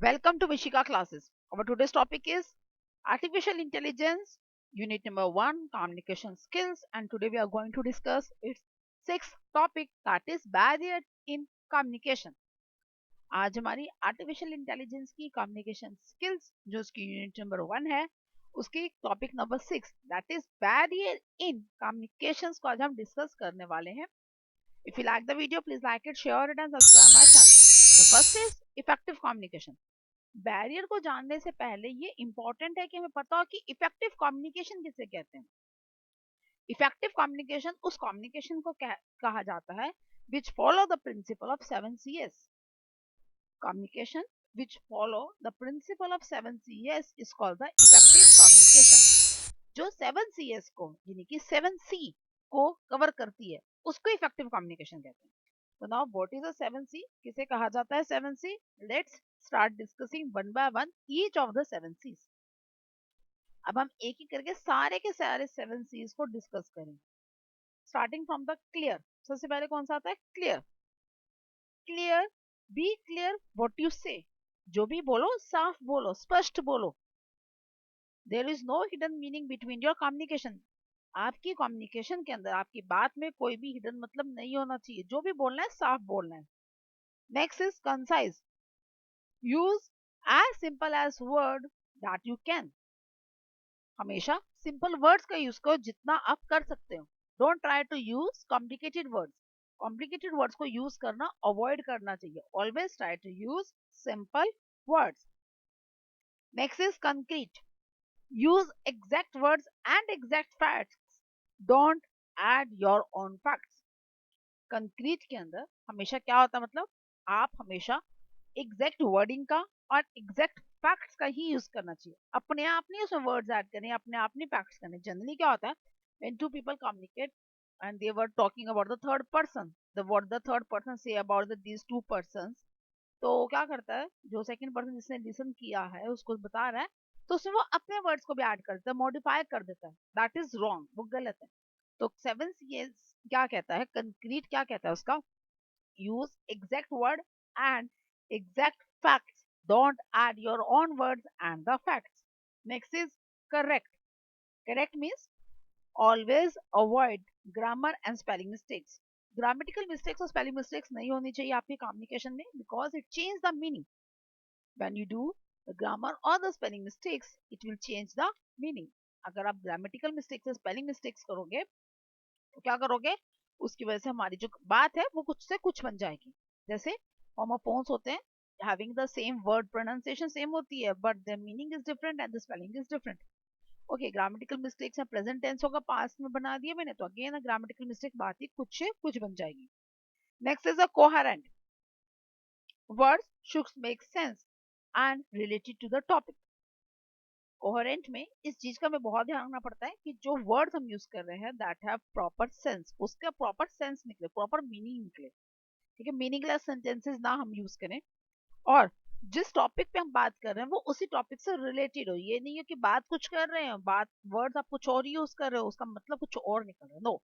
Welcome to Vishika classes. Our today's topic is artificial intelligence, unit number 1, communication skills, and today we are going to discuss its sixth topic, that is barrier in communication. आज हमारी artificial intelligence की communication skills जो उसकी unit number 1 है, उसकी topic number 6 that is barrier in communications को आज हम डिस्कस करने वाले हैं. If you like the video, please like it, share it and subscribe my channel. The first is effective communication. Barrier को जानने से पहले ये इंपॉर्टेंट है कि हमें पता हो कि इफेक्टिव कम्युनिकेशन किसे कहते हैं. इफेक्टिव कम्युनिकेशन उस कम्युनिकेशन को कहा जाता है which follow the principle of 7 Cs. Communication which follow the principle of 7 Cs is called the effective communication. जो 7 Cs को यानी कि 7C को कवर करती है उसको इफेक्टिव कम्युनिकेशन कहते हैं. So now what is a 7C? किसे कहा जाता है 7C? Let's start discussing one by one each of the 7Cs. अब हम एक एक करके सारे के सारे 7Cs को डिस्कस करें. Starting from the clear. सबसे पहले कौन सा आता है? Clear. Clear. Be clear what you say. जो भी बोलो साफ बोलो, स्पष्ट बोलो. There is no hidden meaning between your communication. आपकी कम्युनिकेशन के अंदर आपकी बात में कोई भी हिडन मतलब नहीं होना चाहिए. जो भी बोलना है साफ बोलना है. Next is concise. Use as simple as word that you can. हमेशा सिंपल वर्ड्स का यूज करो जितना आप कर सकते हो. Don't try to use complicated words. Complicated words को यूज करना अवॉइड करना चाहिए. Always try to use simple words. Next is concrete. Use exact words and exact facts. Don't add your own facts. Concrete के अंदर हमेशा क्या होता है, मतलब आप हमेशा एग्जैक्ट वर्डिंग का और एग्जैक्ट फैक्ट्स का ही यूज करना चाहिए. अपने आप नहीं उसमें वर्ड्स ऐड करने, अपने आप नहीं फैक्ट्स करने. जनरली क्या होता है, when two people communicate and they were talking about the third person, what the third person say about these two persons, तो क्या करता है जो सेकंड पर्सन जिसने लिसन किया है उसको बता रहा है तो उसमें वो अपने वर्ड्स को भी ऐड कर देता है, मॉडिफाई कर देता है. दैट इज रॉन्ग, वो गलत है. तो 7 क्या कहता है, कंक्रीट क्या कहता है उसका, use exact word and exact facts. Don't add your own words and the facts. Next is correct. Correct means always avoid grammar and spelling mistakes. Grammatical mistakes और spelling mistakes नहीं होनी चाहिए आपकी communication में, because it changes the meaning. When you do the grammar or the spelling mistakes, it will change the meaning. अगर आप grammatical mistakes और spelling mistakes करोगे तो क्या करोगे, उसकी वजह से हमारी जो बात है वो कुछ से कुछ बन जाएगी. जैसे होमोफोन्स होते हैं, having the same word pronunciation same होती है but the meaning is different and the spelling is different. Okay, grammatical mistakes है, present tense होगा past में बना दिया मैंने तो again a grammatical mistake बात ही कुछ से कुछ बन जाएगी. Next is a coherent. Words should make sense and related to the topic. Coherent में इस चीज का हमें बहुत ध्यान रखना पड़ता है कि जो वर्ड्स हम यूज कर रहे हैं दैट हैव प्रॉपर सेंस, उसका प्रॉपर सेंस निकले, प्रॉपर मीनिंग निकले. ठीक है, मीनिंगलेस सेंटेंसेस ना हम यूज करें और जिस टॉपिक पे हम बात कर रहे हैं वो उसी टॉपिक से रिलेटेड हो. ये नहीं है कि बात कुछ कर रहे हैं, बात वर्ड्स आप कुछ और यूज कर रहे हो, उसका मतलब कुछ और निकल रहा है. No,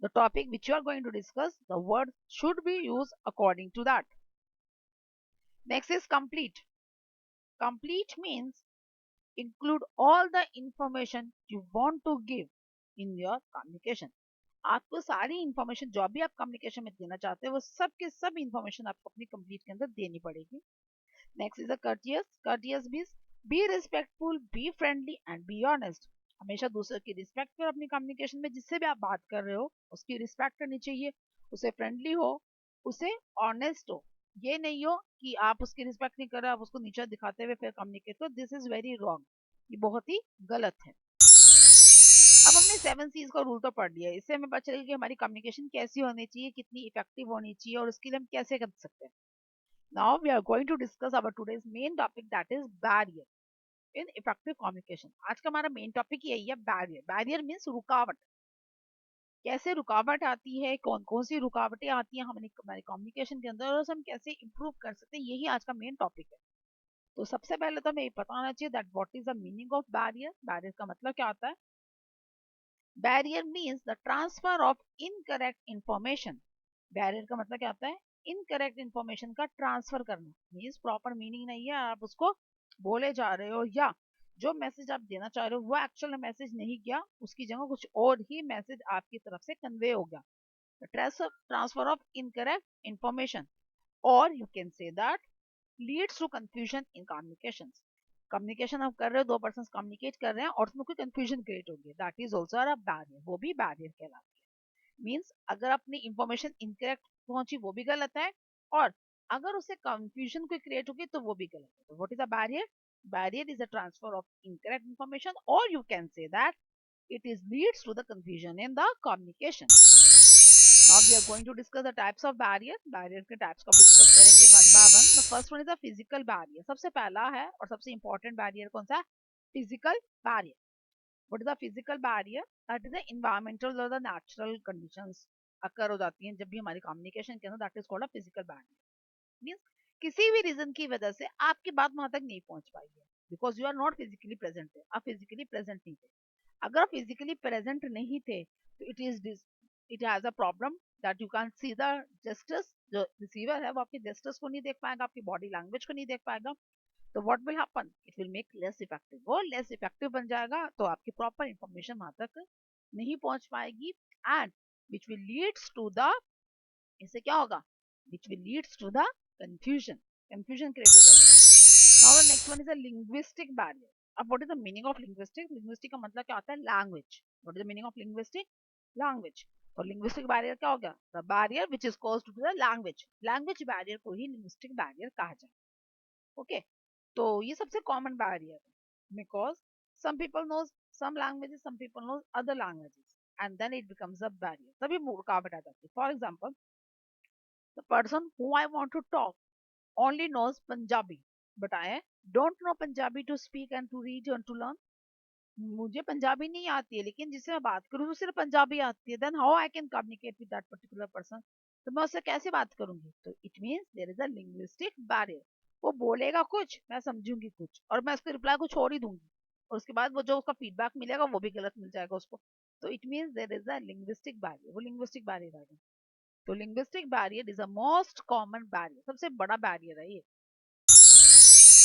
the topic which you are going to discuss the word should be use according to that. Next is complete. Complete means include all the information you want to give in your communication. आपको सारी information जो भी आप communication में देना चाहते हैं वो सब के सब इंफॉर्मेशन आपको अपनी कंप्लीट के अंदर देनी पड़ेगी. Next is a courteous. courteous means be respectful, be friendly and be honest. हमेशा दूसरे की रिस्पेक्ट करो. अपनी कम्युनिकेशन में जिससे भी आप बात कर रहे हो उसकी रिस्पेक्ट करनी चाहिए, उसे फ्रेंडली हो, उसे ऑनेस्ट हो. ये नहीं हो कि आप उसकी रिस्पेक्ट नहीं कर रहे, आप उसको नीचा दिखाते हुए फिर कम्युनिकेट करो. दिस इज वेरी रॉन्ग, ये बहुत ही गलत है. अब हमने 7 C's का रूल तो पढ़ लिया है, इससे हमें पता चलेगा कि हमारी कम्युनिकेशन कैसी होनी चाहिए, कितनी इफेक्टिव होनी चाहिए और उसके लिए हम कैसे कर सकते हैं. Now we are going to discuss our today's main topic that is barrier in effective communication. आज का हमारा मेन टॉपिक यही है, बैरियर. बैरियर मीन्स रुकावट. कैसे रुकावट आती है, कौन कौन सी रुकावटें आती हैं हमारी कम्युनिकेशन के अंदर और हम कैसे इंप्रूव कर सकते हैं, यही आज का मेन टॉपिक है. तो सबसे पहले तो हमें ये पता होना चाहिए that what is the meaning of barrier. Barrier का मतलब क्या होता है. Barrier means the transfer of incorrect information. Barrier का मतलब क्या होता है, इनकरेक्ट इन्फॉर्मेशन का ट्रांसफर करना, मीन्स प्रॉपर मीनिंग नहीं है, आप उसको बोले जा रहे हो या जो मैसेज आप देना चाह रहे हो वो एक्चुअल मैसेज नहीं किया, उसकी जगह कुछ और ही मैसेज आपकी तरफ से कन्वे हो गया, ट्रांसफर ऑफ इनकरेक्ट इंफॉर्मेशन, और you can say that leads to confusion in communication. Communication आप कर रहे हो, दो पर्सन कम्युनिकेट कर रहे हैं और उसमें कोई कंफ्यूजन क्रिएट हो गई, that is also a barrier, वो भी बैरियर कहलाती है। मीन्स अगर अपनी इंफॉर्मेशन इनकरेक्ट पहुंची वो भी गलत है, और अगर उससे कंफ्यूजन कोई क्रिएट होगी तो वो भी गलत है। तो what is a barrier? Barrier is a transfer of incorrect information, or you can say that it is leads to the confusion in the communication. Now we are going to discuss the types of barrier. Barrier के types को discuss करेंगे one by one. The first one is a physical barrier. सबसे पहला है और सबसे important barrier कौन सा है? Physical barrier. What is the physical barrier? That is the environmental or the natural conditions occur हो जाती हैं जब भी हमारी communication के अंदर, that is called a physical barrier. Means किसी भी रीजन की वजह से आपकी बात वहां तक नहीं पहुंच पाई है, because you are not physically present है, आप फिजिकली प्रेजेंट नहीं थे। अगर आप फिजिकली प्रेजेंट नहीं थे तो it has a problem that you can see the gestures, जो रिसीवर है वो आपके जेस्टर्स को नहीं देख पाएगा, आपकी बॉडी लैंग्वेज को नहीं देख पाएगा। तो what will happen, it will make less effective, वो लेस इफेक्टिव बन जाएगा, तो आपकी प्रॉपर इंफॉर्मेशन वहां तक नहीं पहुंच पाएगी, and which will leads to the, इससे क्या होगा, which will leads to the confusion, confusion create हो जाएगी। Now the next one is a linguistic barrier. अब what is the meaning of linguistic? Linguistic का मतलब क्या होता है? Language. What is the meaning of linguistic? Language. और linguistic barrier क्या हो गया? The barrier which is caused to the language, language barrier को ही लिंग्विस्टिक बैरियर कहा जाए। ओके, तो ये सबसे कॉमन बैरियर है, because some people knows some languages, some people knows other languages, and then it becomes a barrier, तभी रुकावट आ जाती है। For example, the person who I want to talk only knows Punjabi, but I don't know Punjabi to speak and to read and to learn. मुझे पंजाबी नहीं आती है, लेकिन जिससे मैं बात करूँ तो सिर्फ पंजाबी आती है, then how I can communicate with that particular person, तो मैं उससे कैसे बात करूंगी? तो it means there is a linguistic barrier. वो बोलेगा कुछ, मैं समझूंगी कुछ, और मैं उसको रिप्लाई कुछ और ही दूंगी, और उसके बाद वो जो उसका फीडबैक मिलेगा वो भी गलत मिल जाएगा उसको। तो it means there is a linguistic barrier, वो लिंग्विस्टिक बैरियर आ गया। तो linguistic barrier is a most common barrier, सबसे बड़ा बैरियर है ये।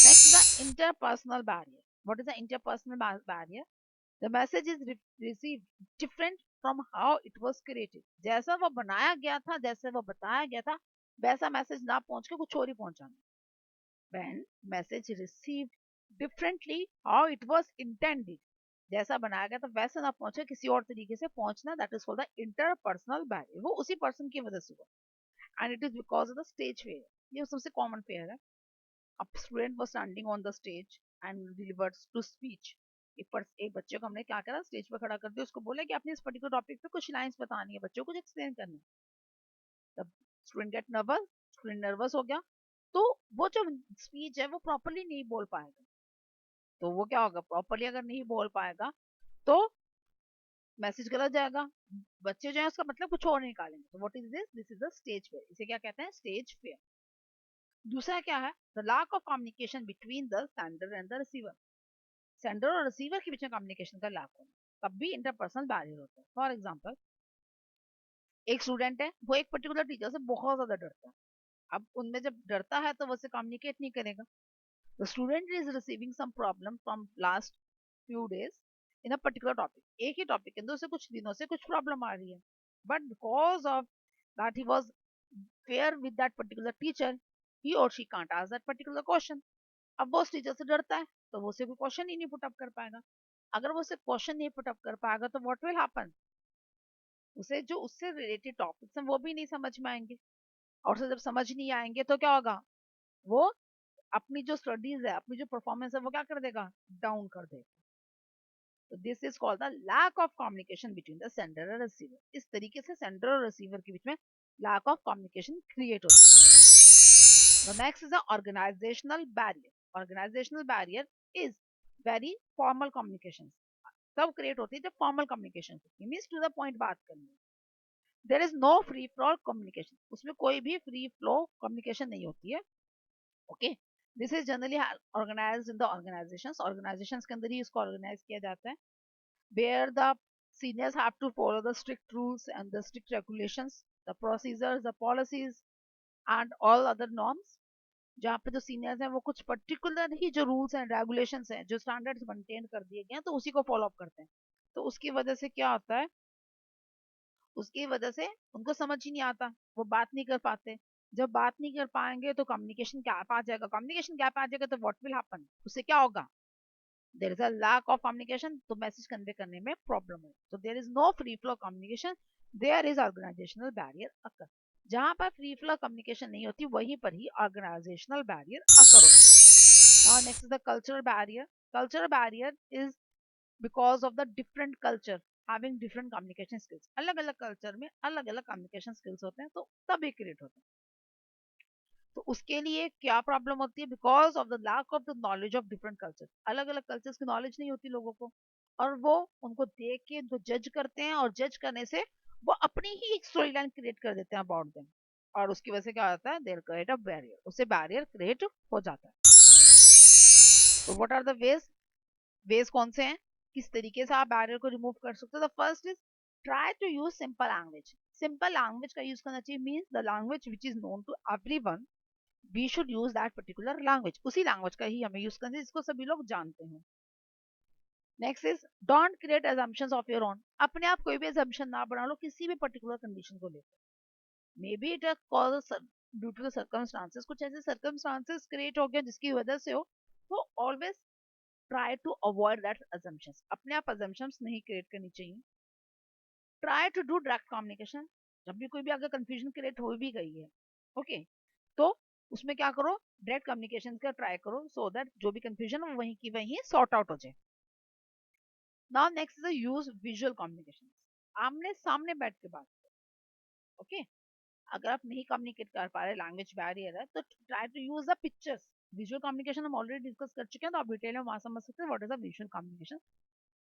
Next the interpersonal barrier. What is the interpersonal barrier? The message is received different from how it was created. जैसा वो बनाया गया था, जैसे वो बताया गया था, वैसा मैसेज ना पहुंच के कुछ और ही पहुंचाना। When message received differently how it was intended, जैसा बनाया गया था वैसा ना पहुंचे, किसी और तरीके से पहुंचना, that is called the interpersonal barrier. वो उसी पर्सन की वजह से हुआ, and it is because of the stage fair. ये सबसे कॉमन फेयर है। A student was standing on the stage and delivered to speech. एक बच्चे को हमने क्या करा, स्टेज पर खड़ा कर दिया, उसको बोला कि अपने इस पर्टिकुलर टॉपिक पे कुछ लाइंस बतानी है, बच्चों को कुछ एक्सप्लेन करना है। तब student gate nervous, student nervous हो गया, तो वो जो स्पीच है वो प्रॉपरली नहीं बोल पाएगा। तो वो क्या होगा, प्रॉपरली अगर नहीं बोल पाएगा तो मैसेज गलत जाएगा, बच्चे जो है उसका मतलब कुछ और निकालेंगे। तो what is this? This is the stage fear. इसे क्या कहते हैं? Stage fear. दूसरा क्या है? The lack of communication between the sender and the receiver. Sender और रिसीवर के बीच में कम्युनिकेशन का लैक होना, तब भी इंटरपर्सनल बैरियर होता है। फॉर एग्जांपल, एक स्टूडेंट है, वो एक पर्टिकुलर टीचर से बहुत ज्यादा डरता है। अब उनमें जब डरता है तो वो उससे कम्युनिकेट नहीं करेगा। The student is receiving some problem from last few days in a particular topic. एक ही टॉपिक के अंदर उसे कुछ दिनों से कुछ प्रॉब्लम आ रही है, but because of that he was fair with that particular teacher, he or she can't ask that particular question. अब वो उस टीचर से डरता है, तो वो उसे कोई क्वेश्चन ही नहीं पुट अप कर पाएगा। अगर वो उसे क्वेश्चन नहीं पुट अप कर पाएगा तो व्हाट विल हैपन, उसे जो उससे रिलेटेड टॉपिक्स हैं वो भी नहीं समझ में आएंगे, और उसे जब समझ नहीं आएंगे तो क्या होगा, वो अपनी जो स्टडीज है, अपनी जो परफॉर्मेंस है वो क्या कर देगा, डाउन कर देगा। तो this is called the lack of communication between the sender और रिसीवर। इस तरीके से सेंडर और रिसीवर के बीच में लैक ऑफ कम्युनिकेशन क्रिएट होता है। The next is the organizational barrier. Organizational barrier is very formal communication, तब क्रिएट होती है जब फॉर्मल कम्युनिकेशन होती है, मीन्स टू द पॉइंट बात करनी है। There is no free flow communication, उसमें कोई भी फ्री फ्लो कम्युनिकेशन नहीं होती है। Okay, this is generally organized in the organizations. Organizations के अंदर ही इसको ऑर्गेनाइज किया जाता है, where the seniors have to follow the strict rules and the strict regulations, the procedures, the policies, and all other norms, जहाँ पे जो सीनियर्स हैं वो कुछ पर्टिकुलर ही जो रूल्स एंड रेगुलेशंस हैं, जो स्टैंडर्ड्स मेंटेन कर दिए गए हैं, तो उसी को फॉलो अप करते हैं। तो उसकी वजह से क्या होता है, उसकी वजह से उनको समझ ही नहीं आता, वो बात नहीं कर पाते। जब बात नहीं कर पाएंगे तो कम्युनिकेशन गैप आ जाएगा, कम्युनिकेशन गैप आ जाएगा तो व्हाट विल हैपन, उससे क्या होगा, there is a lack of communication, तो मैसेज कन्वे करने में प्रॉब्लम है। तो there is no free flow communication, there is organisational barrier occur. जहां पर फ्री फ्लो कम्युनिकेशन नहीं होती वहीं पर ही ऑर्गेनाइजेशनल बैरियर अकर होता है। Now next is the cultural barrier. Cultural barrier is because of the different culture having different communication skills. अलग अलग कल्चर में अलग अलग कम्युनिकेशन स्किल्स होते हैं, तो तभी क्रिएट होते हैं। तो उसके लिए क्या प्रॉब्लम होती है, because of the lack of the knowledge of different culture, अलग अलग कल्चर्स की नॉलेज नहीं होती लोगों को, और वो उनको देख के उनको जज करते हैं, और जज करने से वो अपनी ही एक स्टोरी लाइन क्रिएट कर देते हैं अबाउट देम, और उसकी वजह से क्या होता है, देयर क्रिएट अ बैरियर, उससे बैरियर क्रिएट हो जाता है। तो व्हाट आर द वेज कौन से हैं, किस तरीके से आप बैरियर को रिमूव कर सकते हो। The first is try to use simple language. Simple language का यूज करना चाहिए, means the language which is known to everyone, we should use that particular language, उसी लैंग्वेज का ही हमें यूज करना है जिसको सभी लोग जानते हैं। Next is don't create assumptions of your own. अपने आप कोई भी assumption ना बना लो किसी भी पर्टिकुलर कंडीशन को लेकर। Maybe it cause due to the circumstances, कुछ ऐसे सर्कमस्टांसेस क्रिएट हो गए जिसकी वजह से हो, तो always try to avoid that assumptions, अपने आप assumptions नहीं क्रिएट करनी चाहिए। Try to do direct communication, जब भी कोई भी अगर कंफ्यूजन क्रिएट हो भी गई है, ओके, तो उसमें क्या करो, डायरेक्ट कम्युनिकेशन का ट्राई करो, सो दैट जो भी कंफ्यूजन है वहीं की वहीं सॉर्ट आउट हो जाए। Now next is use visual communication, आमने सामने बैठ के बात करो, ओके। अगर आप नहीं कम्युनिकेट कर पा रहे, लैंग्वेज बैरियर है, तो try to use the pictures. Visual communication हम ऑलरेडी डिस्कस कर चुके हैं, तो आप डिटेल में वहां समझ सकते हैं what is the visual communication.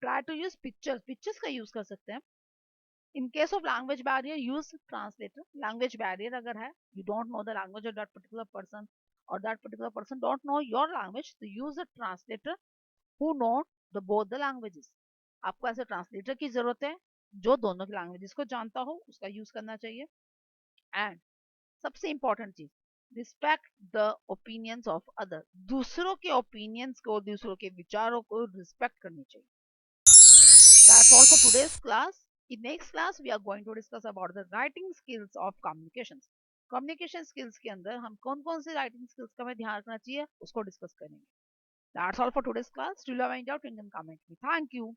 Try to use pictures, pictures का यूज कर सकते हैं। In case of language barrier, use translator. Language barrier अगर है, you don't know the language of that particular person, or that particular person don't know your language, तो use a translator who know the both the languages. आपको ऐसे translator की जरूरत है जो दोनों की लैंग्वेजेस को जानता हो, उसका यूज करना चाहिए। एंड सबसे इंपॉर्टेंट चीज, respect the opinions of other, दूसरों के ओपिनियंस को, दूसरों के विचारों को रिस्पेक्ट करनी चाहिए। That's all for today's class. In next class, we are going to discuss about the writing skills of communications. Communication skills के अंदर हम कौन कौन से writing skills का हमें ध्यान रखना चाहिए उसको डिस्कस करेंगे। That's all for today's class. Do you have any doubt? You can comment me. Thank you.